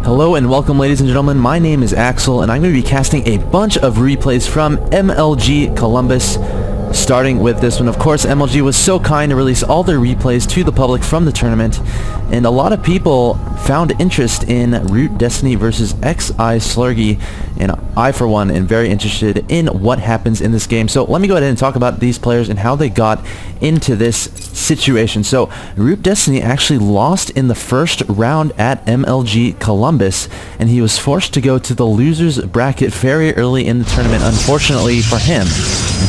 Hello and welcome, ladies and gentlemen. My name is Axel and I'm going to be casting a bunch of replays from MLG Columbus. Starting with this one, of course, MLG was so kind to release all their replays to the public from the tournament, and a lot of people found interest in ROOTDestiny versus xiSlurgi, and I, for one, am very interested in what happens in this game. So let me go ahead and talk about these players and how they got into this situation. So ROOTDestiny actually lost in the first round at MLG Columbus, and he was forced to go to the losers bracket very early in the tournament, unfortunately for him.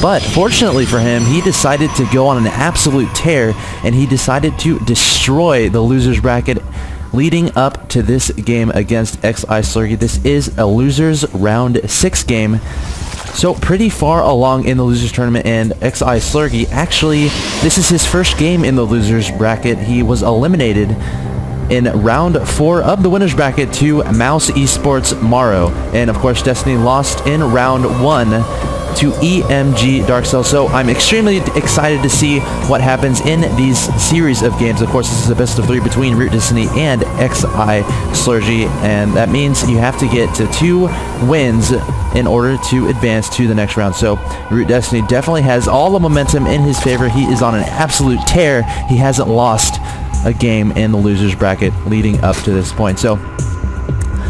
But fortunately for him, he decided to go on an absolute tear, and he decided to destroy the losers bracket leading up to this game against xiSlurgi. This is a losers round 6 game, so pretty far along in the losers tournament, and xiSlurgi, actually, this is his first game in the losers bracket. He was eliminated in round 4 of the winners bracket to Mouse Esports Morrow, and of course Destiny lost in round 1 to EMG Dark Cell. So I'm extremely excited to see what happens in these series of games. Of course, this is a best of 3 between ROOTDestiny and xiSlurgi, and that means you have to get to 2 wins in order to advance to the next round. So ROOTDestiny definitely has all the momentum in his favor. He is on an absolute tear. He hasn't lost a game in the losers bracket leading up to this point. So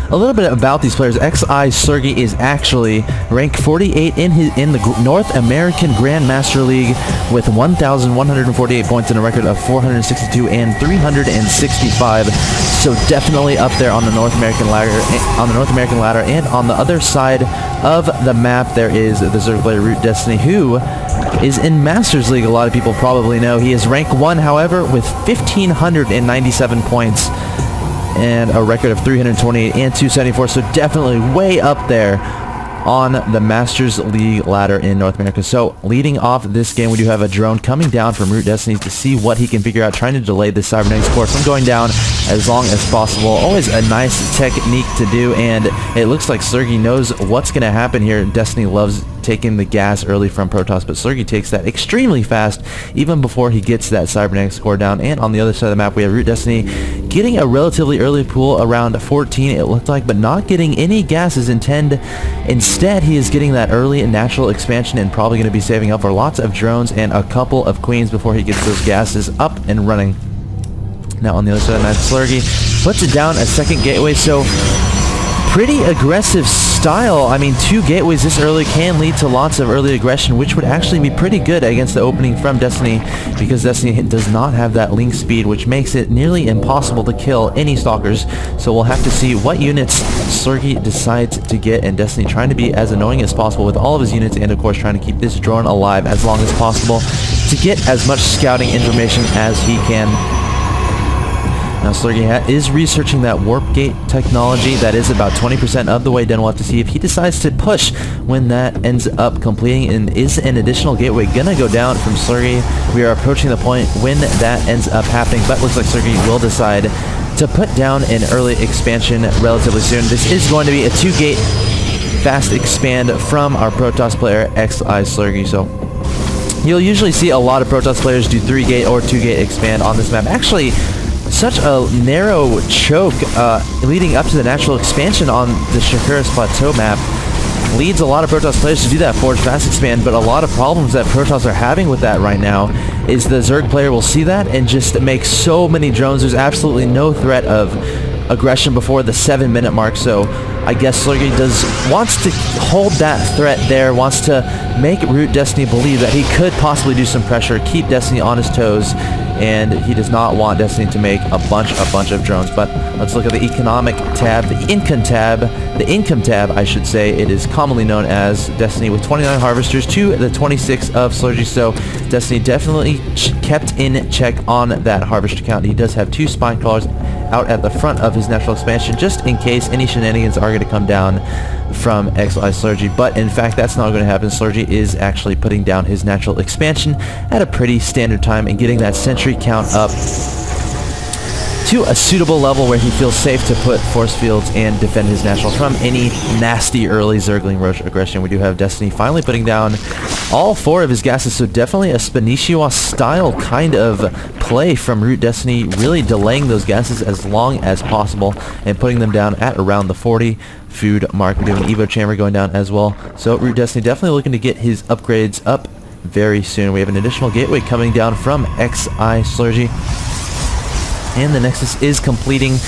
a little bit about these players. xiSlurgi is actually ranked 48 in the North American Grandmaster League with 1,148 points and a record of 462 and 365. So definitely up there on the North American ladder. And on the other side of the map, there is the Zerg player ROOTDestiny, who is in Masters League. A lot of people probably know he is rank 1, however, with 1,597 points and a record of 328 and 274, so definitely way up there on the Masters League ladder in North America. So leading off this game, we do have a drone coming down from ROOTDestiny to see what he can figure out, trying to delay the cybernetics core from going down as long as possible. Always a nice technique to do, and it looks like Slurgi knows what's going to happen here. Destiny loves taking the gas early from Protoss, but Slurgi takes that extremely fast even before he gets that cybernetics core down. And on the other side of the map, we have ROOTDestiny getting a relatively early pool around 14, it looked like, but not getting any gases intended. Instead, he is getting that early and natural expansion and probably going to be saving up for lots of drones and a couple of queens before he gets those gases up and running. Now on the other side of that, Slurgi puts it down a second gateway, so pretty aggressive style. I mean, 2 gateways this early can lead to lots of early aggression, which would actually be pretty good against the opening from Destiny, because Destiny does not have that link speed, which makes it nearly impossible to kill any stalkers. So we'll have to see what units Slurgi decides to get, and Destiny trying to be as annoying as possible with all of his units, and of course trying to keep this drone alive as long as possible to get as much scouting information as he can. Now Slurgi is researching that warp gate technology. That is about 20% of the way done. We'll have to see if he decides to push when that ends up completing, and is an additional gateway gonna go down from Slurgi. We are approaching the point when that ends up happening, but looks like Slurgi will decide to put down an early expansion relatively soon. This is going to be a 2-gate fast expand from our Protoss player xiSlurgi. So you'll usually see a lot of Protoss players do 3-gate or 2-gate expand on this map. Actually, such a narrow choke leading up to the natural expansion on the Shakuras Plateau map leads a lot of Protoss players to do that forward fast expand, but a lot of problems that Protoss are having with that right now is the Zerg player will see that and just make so many drones. There's absolutely no threat of aggression before the 7-minute mark, so I guess Slurgi wants to hold that threat there, wants to make ROOTDestiny believe that he could possibly do some pressure, keep Destiny on his toes, and he does not want Destiny to make a bunch of drones. But let's look at the economic tab, the income tab, I should say. It is commonly known as Destiny with 29 harvesters to the 26 of Slurgi, so Destiny definitely kept in check on that harvester count. He does have 2 spine crawlers out at the front of his natural expansion just in case any shenanigans are going to come down from xiSlurgi, but in fact that's not going to happen. Slurgi is actually putting down his natural expansion at a pretty standard time and getting that sentry count up to a suitable level where he feels safe to put force fields and defend his natural from any nasty early Zergling Roach aggression. We do have Destiny finally putting down all 4 of his gases, so definitely a Spanichios style kind of play from ROOTDestiny, really delaying those gases as long as possible and putting them down at around the 40 food mark. We do an Evo chamber going down as well, so ROOTDestiny definitely looking to get his upgrades up very soon. We have an additional gateway coming down from xiSlurgi, and the Nexus is completing.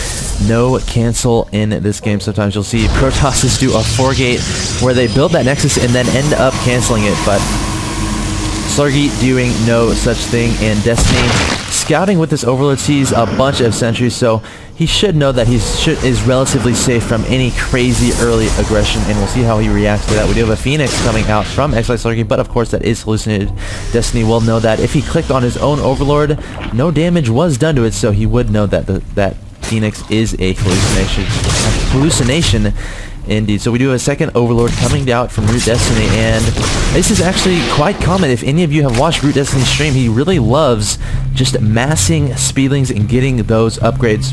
No cancel in this game. Sometimes you'll see Protosses do a 4-gate where they build that Nexus and then end up canceling it, but Slurgi doing no such thing, and Destiny scouting with this Overlord sees a bunch of sentries, so he should know that he is relatively safe from any crazy early aggression, and we'll see how he reacts to that. We do have a Phoenix coming out from xiSlurgi, but of course that is hallucinated. Destiny will know that if he clicked on his own Overlord, no damage was done to it, so he would know that that Phoenix is a hallucination indeed. So we do have a second Overlord coming out from ROOTDestiny, and this is actually quite common. If any of you have watched ROOTDestiny's stream, he really loves just massing speedlings and getting those upgrades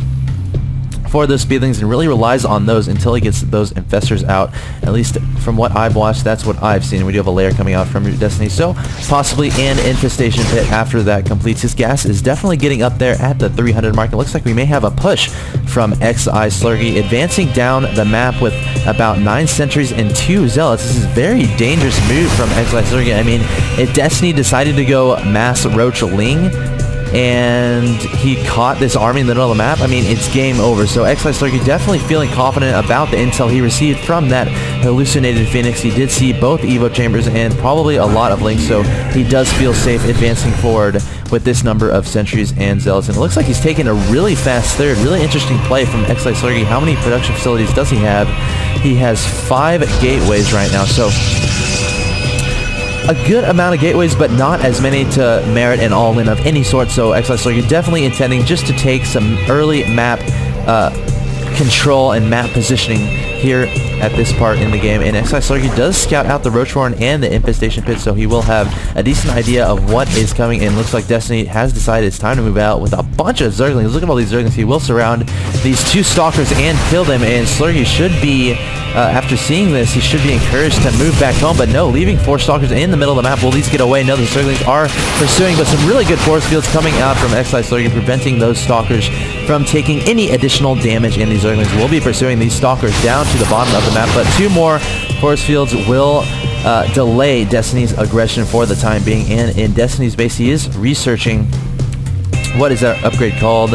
for those speedlings, and really relies on those until he gets those infestors out. At least from what I've watched, that's what I've seen. We do have a layer coming out from ROOTDestiny, so possibly an infestation pit after that completes. His gas is definitely getting up there at the 300 mark. It looks like we may have a push from xiSlurgi, advancing down the map with about 9 sentries and 2 zealots. This is a very dangerous move from xiSlurgi. I mean, if Destiny decided to go mass Roach Ling and he caught this army in the middle of the map, I mean, it's game over. So xiSlurgi definitely feeling confident about the intel he received from that hallucinated Phoenix. He did see both Evo chambers and probably a lot of links, so he does feel safe advancing forward with this number of sentries and zealots. And it looks like he's taking a really fast third. Really interesting play from xiSlurgi. How many production facilities does he have? He has 5 gateways right now, so a good amount of gateways, but not as many to merit an all-in of any sort. So xiSlurgi definitely intending just to take some early map control and map positioning here at this part in the game. And xiSlurgi does scout out the Roachhorn and the Infestation Pit, so he will have a decent idea of what is coming. And looks like Destiny has decided it's time to move out with a bunch of Zerglings. Look at all these Zerglings. He will surround these 2 Stalkers and kill them, and Slurgi should be, after seeing this, he should be encouraged to move back home, but no, leaving 4 Stalkers in the middle of the map will at least get away. No, the Zerglings are pursuing, but some really good force fields coming out from xiSlurgi, preventing those Stalkers from taking any additional damage, and these Zerglings will be pursuing these Stalkers down to the bottom of the map, but 2 more force fields will delay Destiny's aggression for the time being. And in Destiny's base, he is researching what is that upgrade called?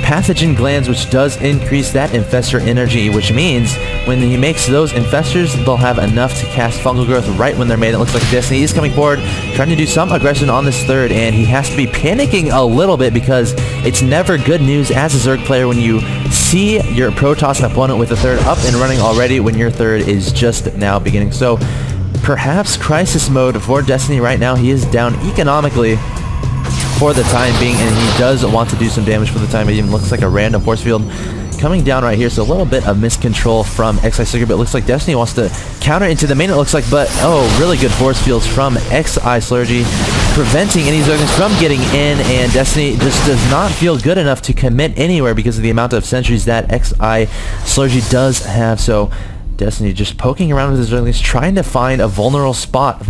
Pathogen Glands, which does increase that infestor energy, which means when he makes those infestors, they'll have enough to cast fungal growth right when they're made. It looks like Destiny is coming forward, trying to do some aggression on this third, and he has to be panicking a little bit because it's never good news as a Zerg player when you see your Protoss opponent with a third up and running already when your third is just now beginning. So perhaps crisis mode for Destiny right now. He is down economically for the time being, and he does want to do some damage for the time being. It even looks like a random force field coming down right here, so a little bit of miscontrol from xiSlurgi, but it looks like Destiny wants to counter into the main, it looks like, but oh, really good force fields from xiSlurgi, preventing any Zerglings from getting in, and Destiny just does not feel good enough to commit anywhere because of the amount of sentries that xiSlurgi does have. So Destiny just poking around with his Zerglings, trying to find a vulnerable spot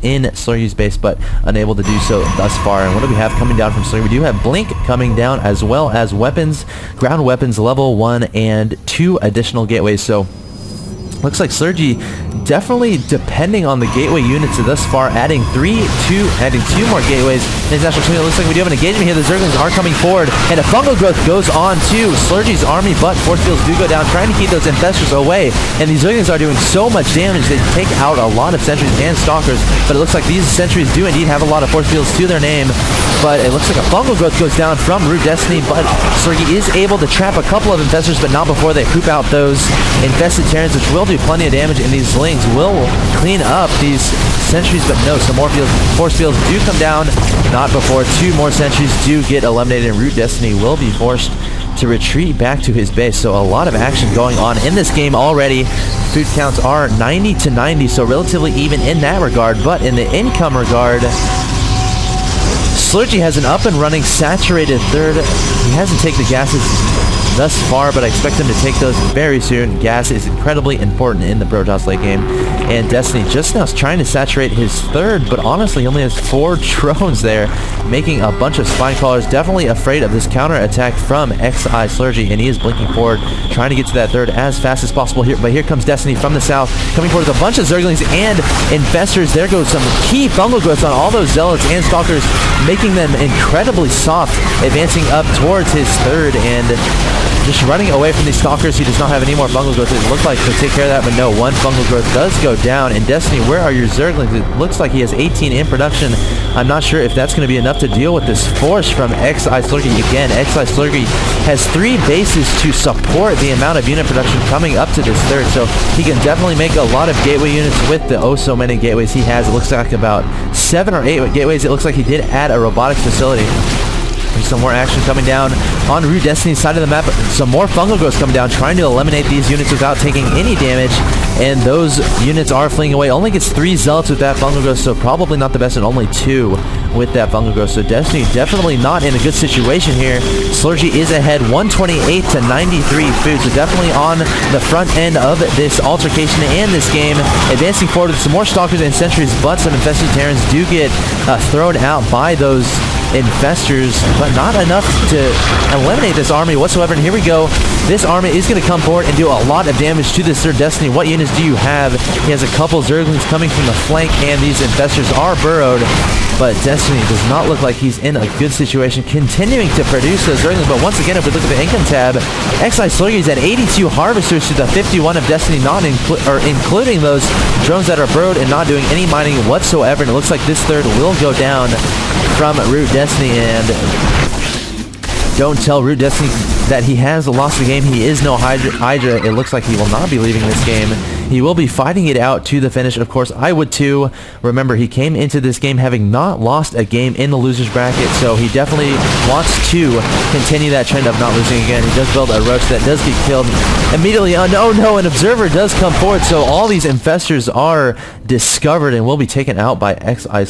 in Slurgi's base, but unable to do so thus far. And what do we have coming down from Slurgi? We do have Blink coming down, as well as weapons, ground weapons level 1 and 2 additional gateways. So looks like Slurgi definitely depending on the gateway units thus far, adding 2 more gateways in his national team. It looks like we do have an engagement here. The Zerglings are coming forward, and a fungal growth goes on to Slurgi's army, but force fields do go down, trying to keep those infestors away. And these Zerglings are doing so much damage, they take out a lot of sentries and stalkers, but it looks like these sentries do indeed have a lot of force fields to their name. But it looks like a fungal growth goes down from ROOTDestiny, but Slurgi is able to trap a couple of infestors, but not before they poop out those infested Terrans, which will do plenty of damage, and these Lings will clean up these sentries, but no, some more force fields do come down, not before 2 more sentries do get eliminated, and ROOTDestiny will be forced to retreat back to his base. So a lot of action going on in this game already. Food counts are 90 to 90, so relatively even in that regard, but in the income regard, xiSlurgi has an up and running saturated third. He hasn't taken the gases thus far, but I expect him to take those very soon. Gas is incredibly important in the Protoss late game. And Destiny just now is trying to saturate his third, but honestly he only has 4 drones there, making a bunch of spine crawlers. Definitely afraid of this counter attack from xiSlurgi, and he is blinking forward, trying to get to that third as fast as possible here. But here comes Destiny from the south, coming forward with a bunch of Zerglings and Infestors. There goes some key fungal growths on all those Zealots and Stalkers, making them incredibly soft, advancing up towards his third and just running away from these Stalkers. He does not have any more fungal growth. It looked like to take care of that, but no, 1 fungal growth does go down. And Destiny, where are your Zerglings? It looks like he has 18 in production. I'm not sure if that's going to be enough to deal with this force from xiSlurgi. Again, xiSlurgi has 3 bases to support the amount of unit production coming up to this third, so he can definitely make a lot of gateway units with the oh so many gateways he has. It looks like about 7 or 8 gateways. It looks like he did add a robotics facility. There's some more action coming down on ROOTDestiny's side of the map. Some more fungal growths coming down, trying to eliminate these units without taking any damage, and those units are fleeing away. Only gets 3 Zealots with that fungal growth, so probably not the best, and only 2 with that fungal growth. So Destiny definitely not in a good situation here. xiSlurgi is ahead 128 to 93 food, so definitely on the front end of this altercation and this game. Advancing forward with some more Stalkers and Sentries, but some Infested Terrans do get thrown out by those Infestors, but not enough to eliminate this army whatsoever. And here we go. This army is going to come forward and do a lot of damage to this third Destiny. What units do you have? He has a couple Zerglings coming from the flank, and these Infestors are burrowed. But Destiny does not look like he's in a good situation, continuing to produce those Zerglings. But once again, if we look at the income tab, xiSlurgi is at 82 Harvesters to the 51 of Destiny, not including those drones that are burrowed and not doing any mining whatsoever. And it looks like this third will go down from ROOTDestiny, and don't tell ROOTDestiny that he has lost the game. He is no Hydra. It looks like he will not be leaving this game. He will be fighting it out to the finish. Of course, I would too. Remember, he came into this game having not lost a game in the loser's bracket, so he definitely wants to continue that trend of not losing again. He does build a Roach that does get killed immediately. Oh no, an Observer does come forward, so all these Infestors are discovered and will be taken out by xiSlurgi,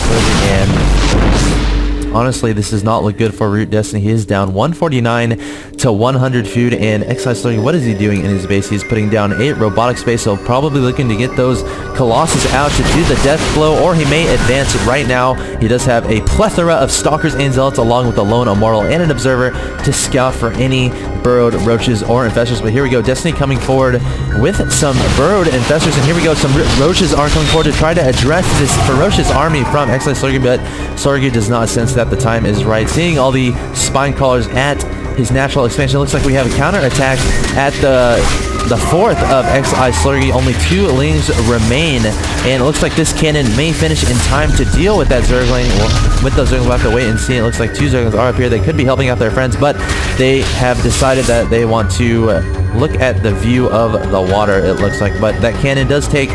and honestly, this does not look good for ROOTDestiny. He is down 149 to 100 food, and xiSlurgi, what is he doing in his base? He's putting down 8 robotic space, so probably looking to get those Colossus out to do the death blow, or he may advance right now. He does have a plethora of Stalkers and Zealots, along with a lone Immortal and an Observer to scout for any burrowed Roaches or Infestors. But here we go, Destiny coming forward with some burrowed Infestors, and here we go, some Roaches are coming forward to try to address this ferocious army from xiSlurgi, but xiSlurgi does not sense that the time is right. Seeing all the spine crawlers at his natural expansion, looks like we have a counter attack at the fourth of xiSlurgi. Only 2 lanes remain, and it looks like this cannon may finish in time to deal with that Zergling. Well, with those Zerglings, we'll have to wait and see. It looks like 2 Zerglings are up here. They could be helping out their friends, but they have decided that they want to look at the view of the water, it looks like. But that cannon does take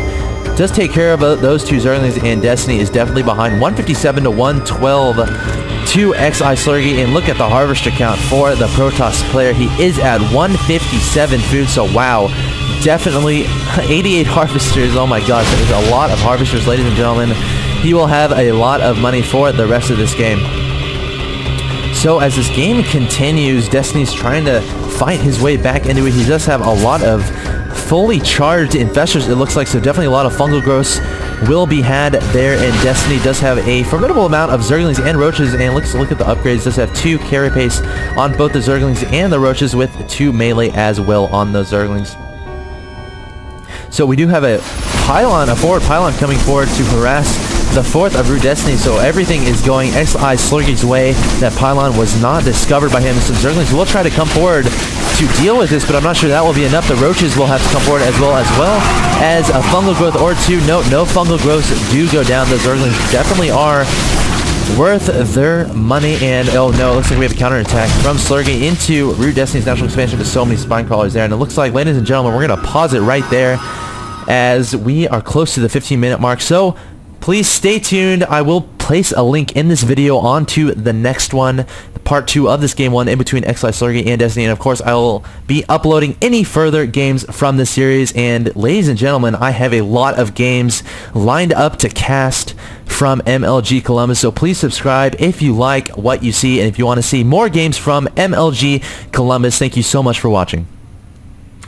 care of those 2 Zerglings, and Destiny is definitely behind 157 to 112 to xiSlurgi. And look at the Harvester count for the Protoss player. He is at 157 food, so wow, definitely 88 Harvesters. Oh my gosh, that is a lot of Harvesters, ladies and gentlemen. He will have a lot of money for the rest of this game. So as this game continues, Destiny's trying to fight his way back into it. He does have a lot of fully charged Infestors, it looks like, so definitely a lot of fungal growths will be had there, and Destiny does have a formidable amount of Zerglings and Roaches, and let's look at the upgrades. Does have 2 carry pace on both the Zerglings and the Roaches, with 2 melee as well on those Zerglings. So we do have a forward pylon coming forward to harass the 4th of ROOTDestiny, so everything is going xiSlurgi's way. That pylon was not discovered by him. Some Zerglings will try to come forward to deal with this, but I'm not sure that will be enough. The Roaches will have to come forward as well as a fungal growth or 2. No fungal growths do go down. The Zerglings definitely are worth their money, and oh no, it looks like we have a counterattack from xiSlurgi into ROOTDestiny's natural expansion with so many spine crawlers there, and it looks like, ladies and gentlemen, we're going to pause it right there as we are close to the 15-minute mark. So please stay tuned. I will place a link in this video onto the next one, part 2 of this game 1 in between xiSlurgi and Destiny, and of course I will be uploading any further games from this series. And ladies and gentlemen, I have a lot of games lined up to cast from MLG Columbus. So please subscribe if you like what you see and if you want to see more games from MLG Columbus. Thank you so much for watching.